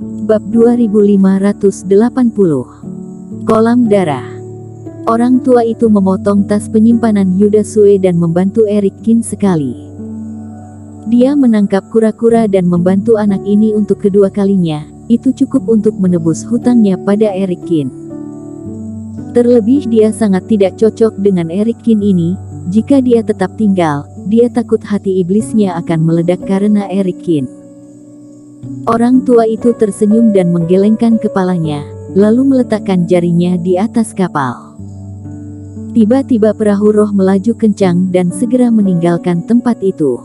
Bab 2580. Kolam darah. Orang tua itu memotong tas penyimpanan Yuda Sue dan membantu Eric Kin sekali. Dia menangkap kura-kura dan membantu anak ini untuk kedua kalinya. Itu cukup untuk menebus hutangnya pada Eric Kin. Terlebih dia sangat tidak cocok dengan Eric Kin ini. Jika dia tetap tinggal, dia takut hati iblisnya akan meledak karena Eric Kin. Orang tua itu tersenyum dan menggelengkan kepalanya, lalu meletakkan jarinya di atas kapal. Tiba-tiba perahu roh melaju kencang dan segera meninggalkan tempat itu.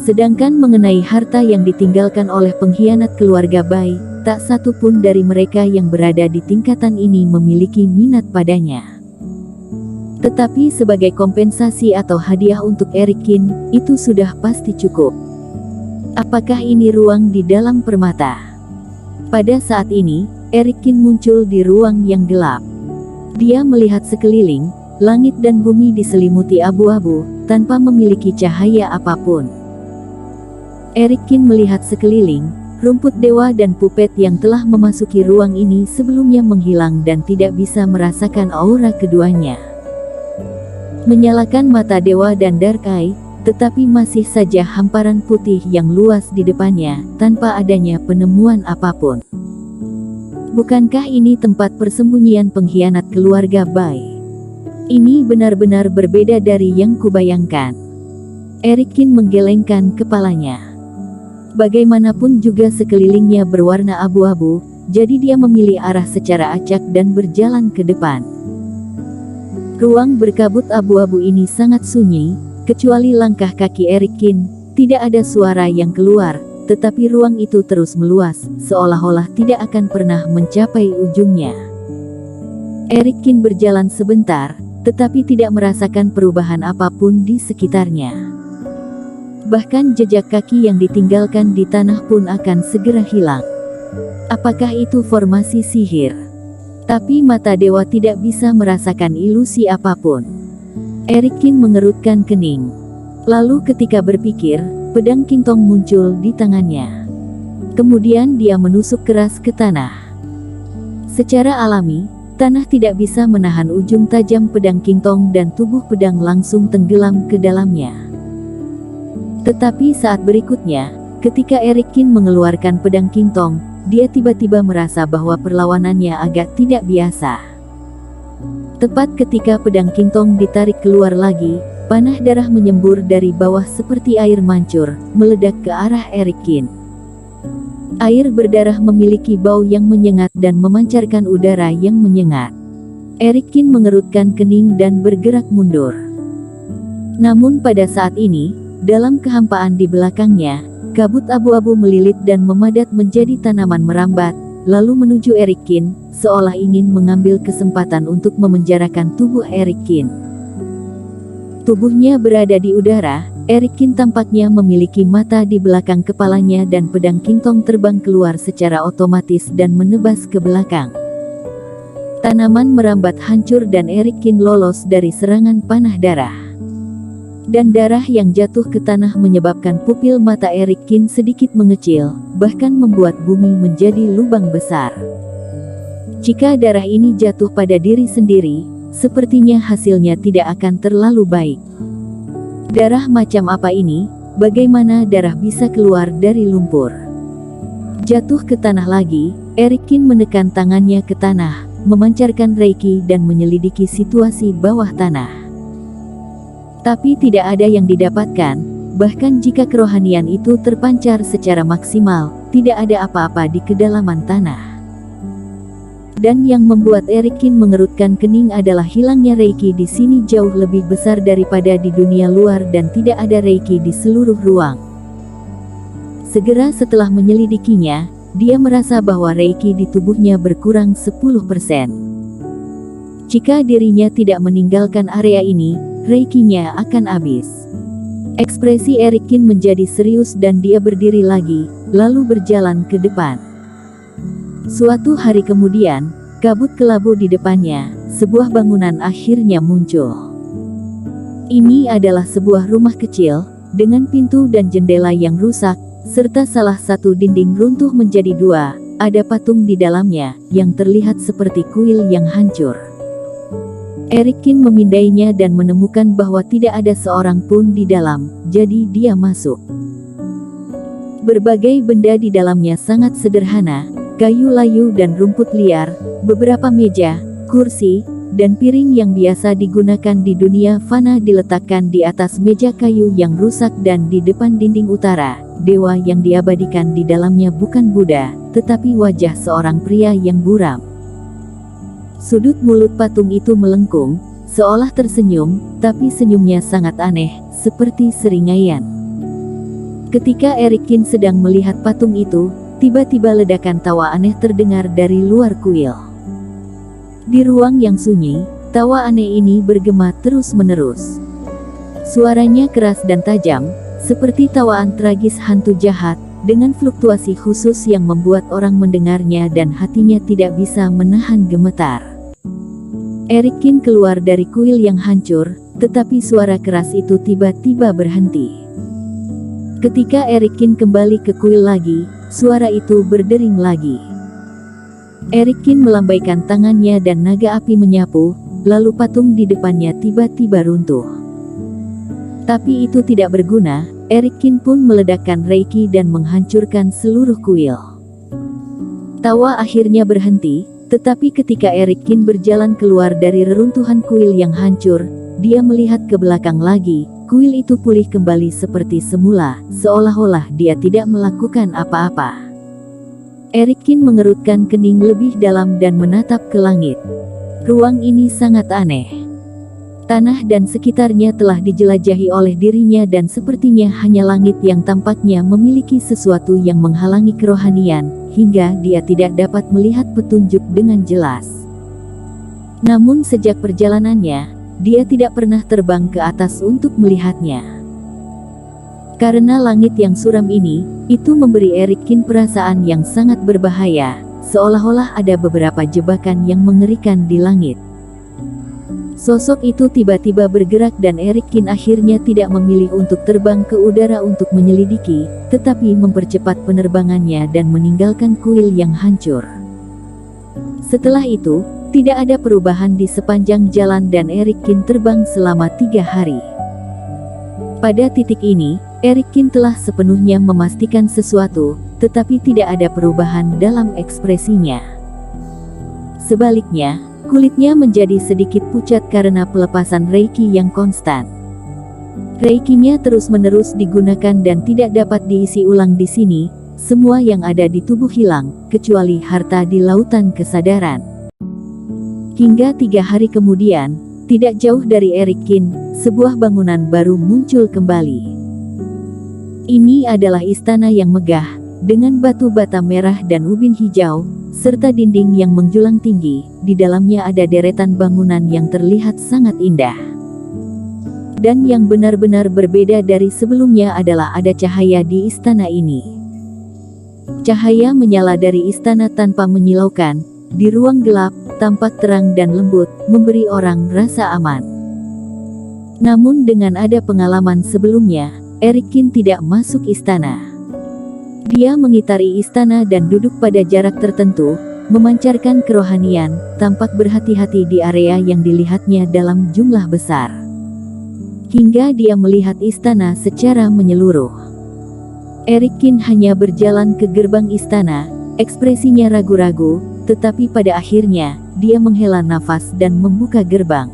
Sedangkan mengenai harta yang ditinggalkan oleh pengkhianat keluarga Bai, tak satu pun dari mereka yang berada di tingkatan ini memiliki minat padanya. Tetapi sebagai kompensasi atau hadiah untuk Eric Kin, itu sudah pasti cukup. Apakah ini ruang di dalam permata? Pada saat ini, Eric Kin muncul di ruang yang gelap. Dia melihat sekeliling, langit dan bumi diselimuti abu-abu, tanpa memiliki cahaya apapun. Eric Kin melihat sekeliling, rumput dewa dan pupet yang telah memasuki ruang ini sebelumnya menghilang dan tidak bisa merasakan aura keduanya. Menyalakan mata dewa dan Dark Eye, tetapi masih saja hamparan putih yang luas di depannya, tanpa adanya penemuan apapun. Bukankah ini tempat persembunyian pengkhianat keluarga Bai? Ini benar-benar berbeda dari yang kubayangkan. Eric Kin menggelengkan kepalanya. Bagaimanapun juga sekelilingnya berwarna abu-abu, jadi dia memilih arah secara acak dan berjalan ke depan. Ruang berkabut abu-abu ini sangat sunyi, kecuali langkah kaki Eric Kin. Tidak ada suara yang keluar, tetapi ruang itu terus meluas, seolah-olah tidak akan pernah mencapai ujungnya. Eric Kin berjalan sebentar, tetapi tidak merasakan perubahan apapun di sekitarnya. Bahkan jejak kaki yang ditinggalkan di tanah pun akan segera hilang. Apakah itu formasi sihir? Tapi mata dewa tidak bisa merasakan ilusi apapun. Eric Kin mengerutkan kening. Lalu ketika berpikir, pedang Kingtong muncul di tangannya. Kemudian dia menusuk keras ke tanah. Secara alami, tanah tidak bisa menahan ujung tajam pedang Kingtong dan tubuh pedang langsung tenggelam ke dalamnya. Tetapi saat berikutnya, ketika Eric Kin mengeluarkan pedang Kingtong, dia tiba-tiba merasa bahwa perlawanannya agak tidak biasa. Tepat ketika pedang Kingtong ditarik keluar lagi, panah darah menyembur dari bawah seperti air mancur, meledak ke arah Eric Kin. Air berdarah memiliki bau yang menyengat dan memancarkan udara yang menyengat. Eric Kin mengerutkan kening dan bergerak mundur. Namun pada saat ini, dalam kehampaan di belakangnya, kabut abu-abu melilit dan memadat menjadi tanaman merambat, lalu menuju Eric Kin, seolah ingin mengambil kesempatan untuk memenjarakan tubuh Eric Kin. Tubuhnya berada di udara, Eric Kin tampaknya memiliki mata di belakang kepalanya dan pedang Kingtong terbang keluar secara otomatis dan menebas ke belakang. Tanaman merambat hancur dan Eric Kin lolos dari serangan panah darah. Dan darah yang jatuh ke tanah menyebabkan pupil mata Eric Kin sedikit mengecil, bahkan membuat bumi menjadi lubang besar. Jika darah ini jatuh pada diri sendiri, sepertinya hasilnya tidak akan terlalu baik. Darah macam apa ini? Bagaimana darah bisa keluar dari lumpur? Jatuh ke tanah lagi, Eric Kin menekan tangannya ke tanah, memancarkan reiki dan menyelidiki situasi bawah tanah. Tapi tidak ada yang didapatkan, bahkan jika kerohanian itu terpancar secara maksimal, tidak ada apa-apa di kedalaman tanah. Dan yang membuat Eric Kin mengerutkan kening adalah hilangnya reiki di sini jauh lebih besar daripada di dunia luar dan tidak ada reiki di seluruh ruang. Segera setelah menyelidikinya, dia merasa bahwa reiki di tubuhnya berkurang 10%. Jika dirinya tidak meninggalkan area ini, reikinya akan habis. Ekspresi Eric Kin menjadi serius dan dia berdiri lagi, lalu berjalan ke depan. Suatu hari kemudian, kabut kelabu di depannya, sebuah bangunan akhirnya muncul. Ini adalah sebuah rumah kecil, dengan pintu dan jendela yang rusak, serta salah satu dinding runtuh menjadi dua. Ada patung di dalamnya, yang terlihat seperti kuil yang hancur. Erikin memindainya dan menemukan bahwa tidak ada seorang pun di dalam, jadi dia masuk. Berbagai benda di dalamnya sangat sederhana, kayu layu dan rumput liar, beberapa meja, kursi, dan piring yang biasa digunakan di dunia fana diletakkan di atas meja kayu yang rusak, dan di depan dinding utara, dewa yang diabadikan di dalamnya bukan Buddha, tetapi wajah seorang pria yang buram. Sudut mulut patung itu melengkung, seolah tersenyum, tapi senyumnya sangat aneh, seperti seringaian. Ketika Erikin sedang melihat patung itu, tiba-tiba ledakan tawa aneh terdengar dari luar kuil. Di ruang yang sunyi, tawa aneh ini bergema terus-menerus. Suaranya keras dan tajam, seperti tawaan tragis hantu jahat, dengan fluktuasi khusus yang membuat orang mendengarnya dan hatinya tidak bisa menahan gemetar. Erikin keluar dari kuil yang hancur, tetapi suara keras itu tiba-tiba berhenti. Ketika Erikin kembali ke kuil lagi, suara itu berdering lagi. Erikin melambaikan tangannya dan naga api menyapu, lalu patung di depannya tiba-tiba runtuh. Tapi itu tidak berguna, Erikin pun meledakkan Reiki dan menghancurkan seluruh kuil. Tawa akhirnya berhenti, tetapi ketika Erikin berjalan keluar dari reruntuhan kuil yang hancur, dia melihat ke belakang lagi, kuil itu pulih kembali seperti semula, seolah-olah dia tidak melakukan apa-apa. Erikin mengerutkan kening lebih dalam dan menatap ke langit. Ruang ini sangat aneh. Tanah dan sekitarnya telah dijelajahi oleh dirinya dan sepertinya hanya langit yang tampaknya memiliki sesuatu yang menghalangi kerohanian, hingga dia tidak dapat melihat petunjuk dengan jelas. Namun sejak perjalanannya, dia tidak pernah terbang ke atas untuk melihatnya. Karena langit yang suram ini, itu memberi Erikin perasaan yang sangat berbahaya, seolah-olah ada beberapa jebakan yang mengerikan di langit. Sosok itu tiba-tiba bergerak dan Erikin akhirnya tidak memilih untuk terbang ke udara untuk menyelidiki, tetapi mempercepat penerbangannya dan meninggalkan kuil yang hancur. Setelah itu, tidak ada perubahan di sepanjang jalan dan Erikin terbang selama 3 hari. Pada titik ini, Erikin telah sepenuhnya memastikan sesuatu, tetapi tidak ada perubahan dalam ekspresinya. Sebaliknya, kulitnya menjadi sedikit pucat karena pelepasan Reiki yang konstan. Reikinya terus-menerus digunakan dan tidak dapat diisi ulang di sini. Semua yang ada di tubuh hilang, kecuali harta di lautan kesadaran. Hingga 3 hari kemudian, tidak jauh dari Erikin, sebuah bangunan baru muncul kembali. Ini adalah istana yang megah, dengan batu bata merah dan ubin hijau, serta dinding yang menjulang tinggi. Di dalamnya ada deretan bangunan yang terlihat sangat indah. Dan yang benar-benar berbeda dari sebelumnya adalah ada cahaya di istana ini. Cahaya menyala dari istana tanpa menyilaukan, di ruang gelap, tampak terang dan lembut, memberi orang rasa aman. Namun dengan ada pengalaman sebelumnya, Erikin tidak masuk istana. Dia mengitari istana dan duduk pada jarak tertentu, memancarkan kerohanian, tampak berhati-hati di area yang dilihatnya dalam jumlah besar. Hingga dia melihat istana secara menyeluruh. Erikin hanya berjalan ke gerbang istana, ekspresinya ragu-ragu, tetapi pada akhirnya, dia menghela nafas dan membuka gerbang.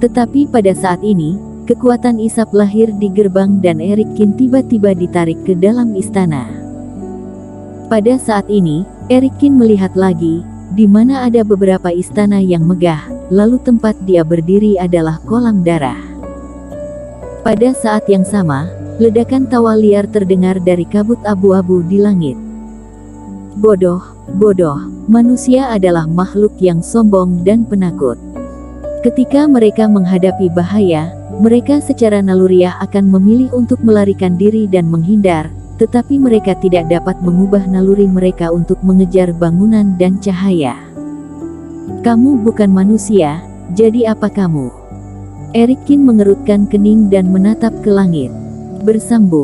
Tetapi pada saat ini, kekuatan isap lahir di gerbang dan Erikin tiba-tiba ditarik ke dalam istana. Pada saat ini, Erikin melihat lagi, di mana ada beberapa istana yang megah, lalu tempat dia berdiri adalah kolam darah. Pada saat yang sama, ledakan tawa liar terdengar dari kabut abu-abu di langit. Bodoh, bodoh, manusia adalah makhluk yang sombong dan penakut. Ketika mereka menghadapi bahaya, mereka secara naluriah akan memilih untuk melarikan diri dan menghindar, tetapi mereka tidak dapat mengubah naluri mereka untuk mengejar bangunan dan cahaya. Kamu bukan manusia, jadi apa kamu? Erikin mengerutkan kening dan menatap ke langit. Bersambung.